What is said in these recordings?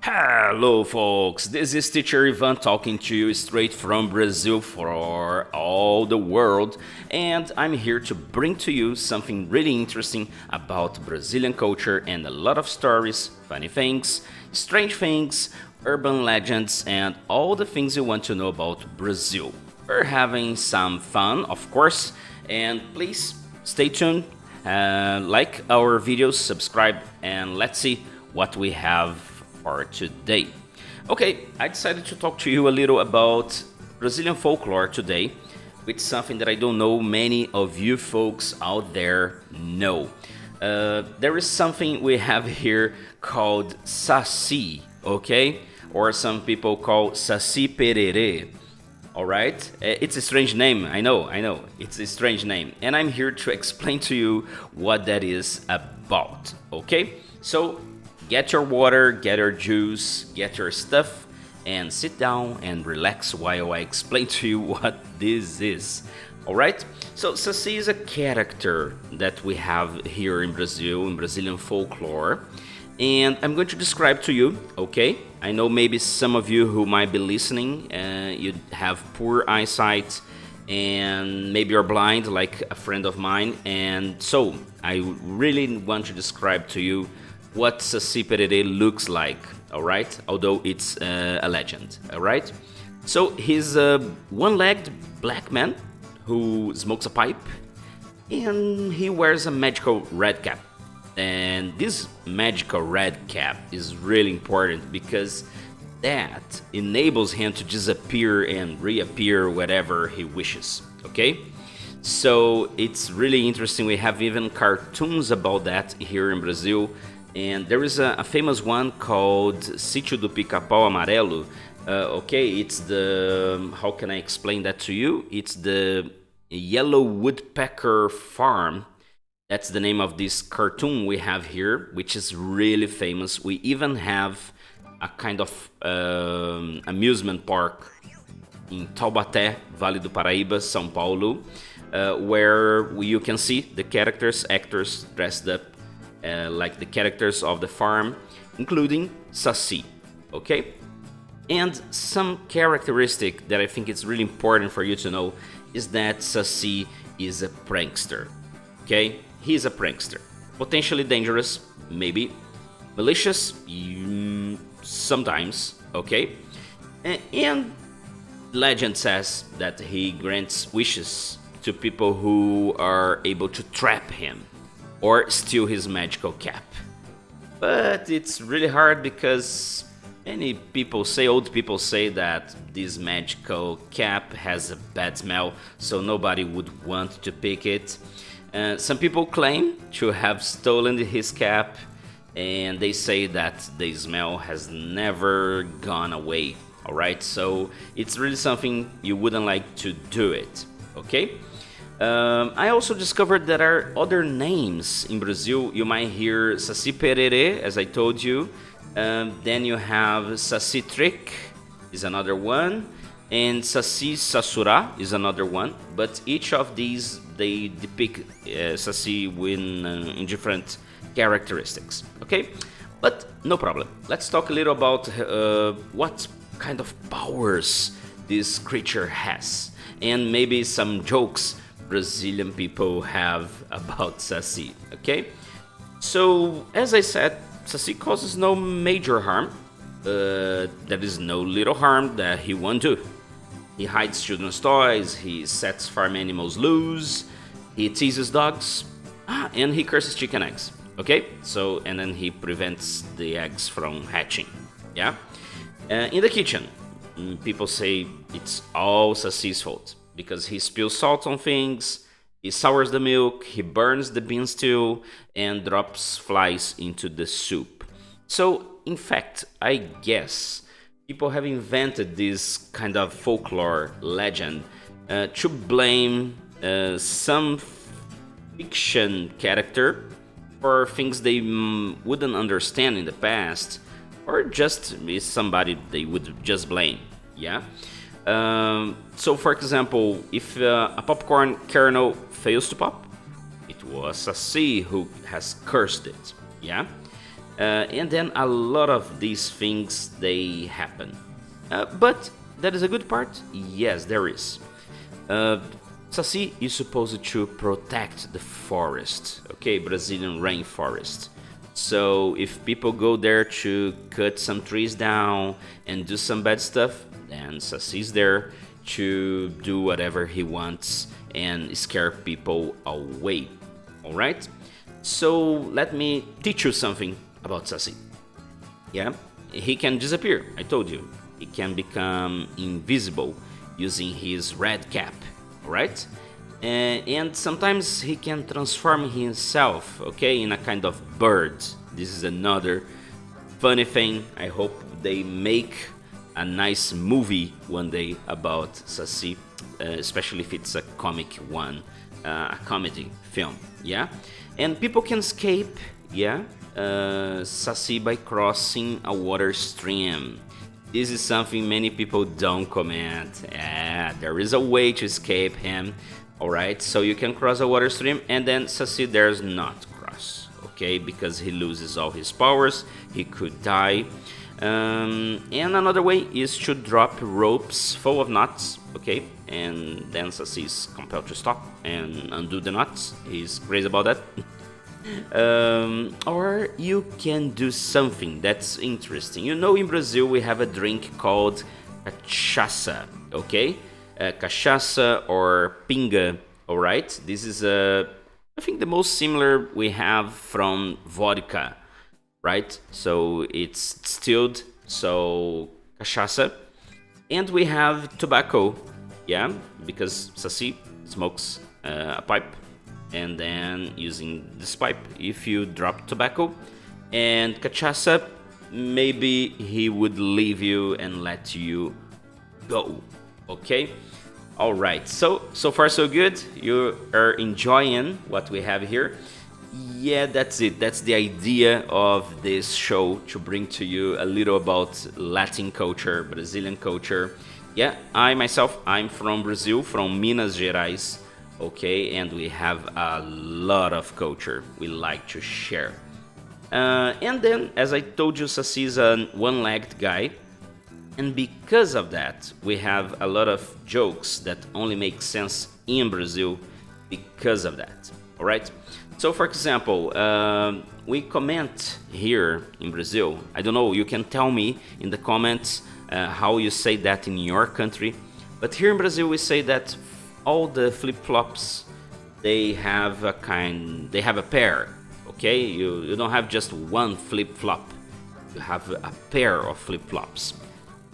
Hello, folks. This is Teacher Ivan talking to you straight from Brazil for all the world, and I'm here to bring to you something really interesting about Brazilian culture and a lot of stories, funny things, strange things, urban legends, and all the things you want to know about Brazil. We're having some fun, of course, and please stay tuned, like our videos, subscribe, and let's see what we have for today. Okay, I decided to talk to you a little about Brazilian folklore today, with something that I don't know many of you folks out there know. There is something we have here called Saci, okay? Or some people call Saci Pererê. All right, it's a strange name. I know, it's a strange name, and I'm here to explain to you what that is about. Okay, so get your water, get your juice, get your stuff, and sit down and relax while I explain to you what this is. All right, so Saci is a character that we have here in Brazil, in Brazilian folklore, and I'm going to describe to you, okay? I know maybe some of you who might be listening, you have poor eyesight, and maybe you're blind, like a friend of mine, and so I really want to describe to you what Saci Pererê looks like, all right? Although it's a legend, all right? So he's a one-legged black man who smokes a pipe, and he wears a magical red cap. And this magical red cap is really important because that enables him to disappear and reappear wherever he wishes, okay? So it's really interesting. We have even cartoons about that here in Brazil. And there is a famous one called Sítio do Pica-Pau Amarelo. Okay, it's the, how can I explain that to you? It's the yellow woodpecker farm. That's the name of this cartoon we have here, which is really famous. We even have a kind of amusement park in Taubaté, Vale do Paraíba, São Paulo, where you can see the characters, actors dressed up like the characters of the farm, including Saci, okay? And some characteristic that I think is really important for you to know is that Saci is a prankster, okay? He's a prankster. Potentially dangerous, maybe. Malicious, sometimes, okay? And legend says that he grants wishes to people who are able to trap him or steal his magical cap. But it's really hard because many people say, old people say that this magical cap has a bad smell, so nobody would want to pick it. Some people claim to have stolen his cap, and they say that the smell has never gone away. All right, so it's really something you wouldn't like to do it. Okay. I also discovered there are other names in Brazil. You might hear Saci Pererê, as I told you. Then you have Saci Trick, is another one, and Saci Sassurá is another one. But each of these, they depict Saci in different characteristics. Okay, but no problem. Let's talk a little about what kind of powers this creature has, and maybe some jokes Brazilian people have about Saci, okay? So, as I said, Saci causes no major harm. There is no little harm that he won't do. He hides children's toys, he sets farm animals loose, he teases dogs, and he curses chicken eggs, okay? So, and then he prevents the eggs from hatching, yeah? In the kitchen, people say it's all Saci's fault, because he spills salt on things, he sours the milk, he burns the bean stew, and drops flies into the soup. So, in fact, I guess people have invented this kind of folklore legend to blame some fiction character for things they wouldn't understand in the past, or just is somebody they would just blame, yeah? So, for example, if a popcorn kernel fails to pop, it was Saci who has cursed it, yeah? And then a lot of these things they happen. But that is a good part? Yes, there is. Saci is supposed to protect the forest, okay, Brazilian rainforest. So if people go there to cut some trees down and do some bad stuff, then Saci's there to do whatever he wants and scare people away. All right? So let me teach you something about Saci. Yeah, he can disappear. I told you. He can become invisible using his red cap. All right? And sometimes he can transform himself, okay, in a kind of bird. This is another funny thing. I hope they make a nice movie one day about Saci, especially if it's a comic one, a comedy film, yeah? And people can escape, yeah, Saci by crossing a water stream. This is something many people don't comment. Yeah, there is a way to escape him. Alright, so you can cross a water stream and then Saci dares not cross. Okay, because he loses all his powers, he could die. And another way is to drop ropes full of knots. Okay, and then Saci is compelled to stop and undo the knots. He's crazy about that. Or you can do something that's interesting. You know, in Brazil we have a drink called cachaça, okay? Cachaça or pinga, alright? This is, I think, the most similar we have from vodka, right? So it's distilled, so cachaça. And we have tobacco, yeah? Because Saci smokes a pipe. And then using this pipe, if you drop tobacco and cachaça, maybe he would leave you and let you go. Okay? Alright, so far so good. You are enjoying what we have here. Yeah, that's it. That's the idea of this show, to bring to you a little about Latin culture, Brazilian culture. Yeah, I'm from Brazil, from Minas Gerais. Okay, and we have a lot of culture we like to share. And then, as I told you, Saci is a one-legged guy, and because of that, we have a lot of jokes that only make sense in Brazil because of that. All right. So, for example, we comment here in Brazil. I don't know. You can tell me in the comments how you say that in your country, but here in Brazil we say that all the flip-flops, they have a pair, okay? You don't have just one flip-flop, you have a pair of flip-flops.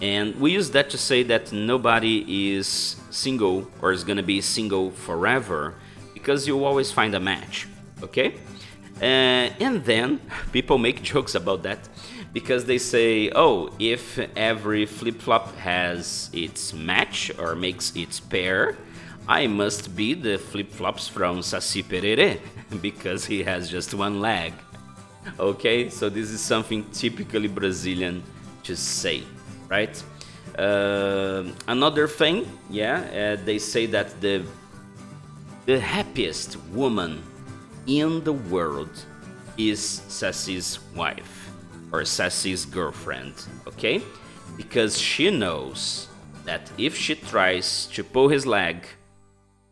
And we use that to say that nobody is single or is gonna be single forever, because you always find a match, okay? And then people make jokes about that, because they say, oh, if every flip-flop has its match or makes its pair, I must be the flip-flops from Saci Pererê, because he has just one leg. Okay, so this is something typically Brazilian to say, right? Another thing, yeah, they say that the happiest woman in the world is Saci's wife, or Saci's girlfriend, okay? Because she knows that if she tries to pull his leg,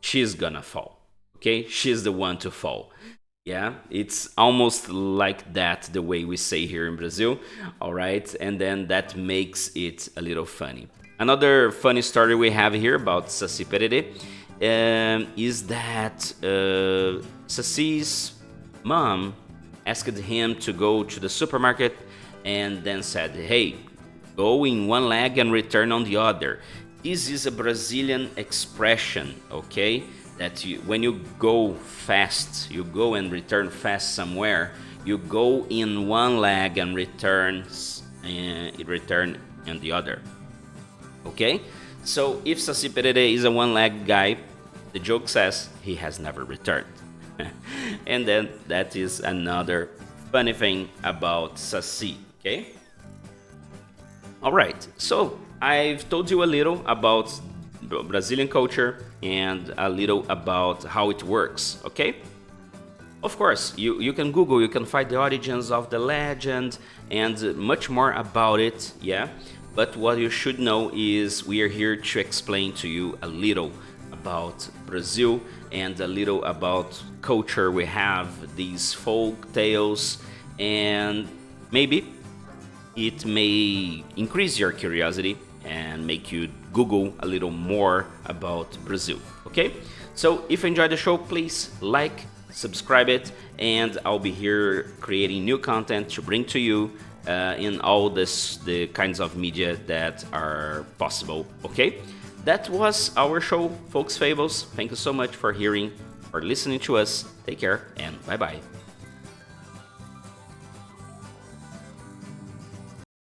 she's gonna fall, okay? She's the one to fall. Yeah, it's almost like that, the way we say here in Brazil, all right? And then that makes it a little funny. Another funny story we have here about Saci Pererê is that Saci's mom asked him to go to the supermarket and then said, hey, go in one leg and return on the other. This is a Brazilian expression, okay? That when you go fast, you go and return fast somewhere, you go in one leg and return on the other. Okay? So if Saci Pererê is a one-legged guy, the joke says he has never returned. And then that is another funny thing about Saci, okay? All right, so I've told you a little about Brazilian culture and a little about how it works, okay? Of course, you can Google, you can find the origins of the legend and much more about it, yeah? But what you should know is we are here to explain to you a little about Brazil and a little about culture. We have these folk tales, and maybe it may increase your curiosity and make you Google a little more about Brazil. Okay? So if you enjoyed the show, please like, subscribe it, and I'll be here creating new content to bring to you in all the kinds of media that are possible. Okay? That was our show, Folks Fables. Thank you so much for listening to us. Take care, and bye bye.